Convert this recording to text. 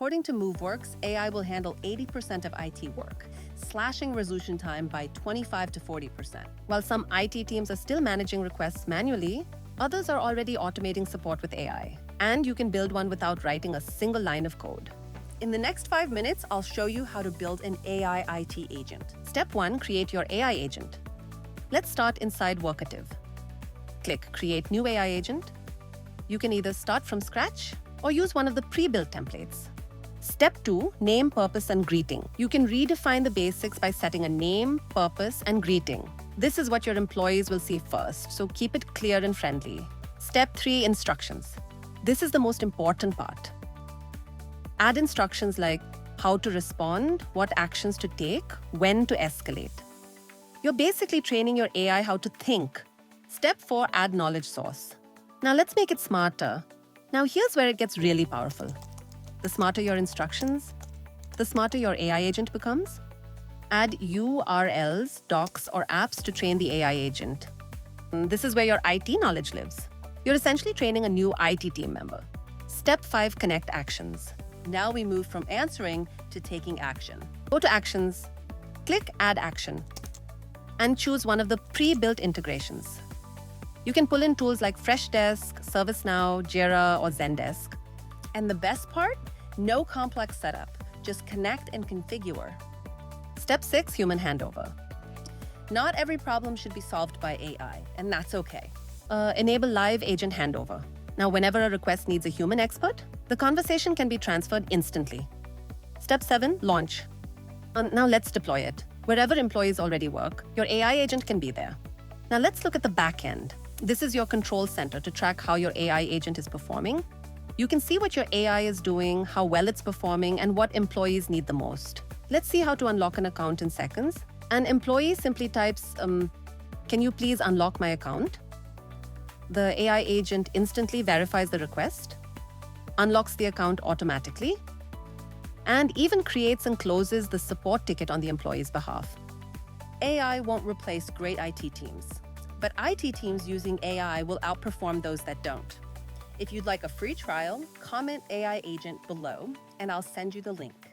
according to Moveworks, AI will handle 80% of IT work, slashing resolution time by 25 to 40%. While some IT teams are still managing requests manually, others are already automating support with AI. And you can build one without writing a single line of code. In the next 5 minutes, I'll show you how to build an AI IT agent. Step 1, create your AI agent. Let's start inside Workativ. Click Create New AI Agent. You can either start from scratch or use one of the pre-built templates. Step 2, name, purpose, and greeting. You can redefine the basics by setting a name, purpose, and greeting. This is what your employees will see first, so keep it clear and friendly. Step 3, instructions. This is the most important part. Add instructions like how to respond, what actions to take, when to escalate. You're basically training your AI how to think. Step 4, add knowledge source. Now let's make it smarter. Now here's where it gets really powerful. The smarter your instructions, the smarter your AI agent becomes. Add URLs, docs, or apps to train the AI agent. This is where your IT knowledge lives. You're essentially training a new IT team member. Step 5, connect actions. Now we move from answering to taking action. Go to Actions, click Add Action, and choose one of the pre-built integrations. You can pull in tools like Freshdesk, ServiceNow, Jira, or Zendesk. And the best part? No complex setup. Just connect and configure. Step 6, human handover. Not every problem should be solved by AI, and that's okay. Enable live agent handover. Now, whenever a request needs a human expert, the conversation can be transferred instantly. Step 7, launch. Now let's deploy it. Wherever employees already work, your AI agent can be there. Now let's look at the back end. This is your control center to track how your AI agent is performing. You can see what your AI is doing, how well it's performing, and what employees need the most. Let's see how to unlock an account in seconds. An employee simply types, can you please unlock my account? The AI agent instantly verifies the request, unlocks the account automatically, and even creates and closes the support ticket on the employee's behalf. AI won't replace great IT teams, but IT teams using AI will outperform those that don't. If you'd like a free trial, comment AI agent below, and I'll send you the link.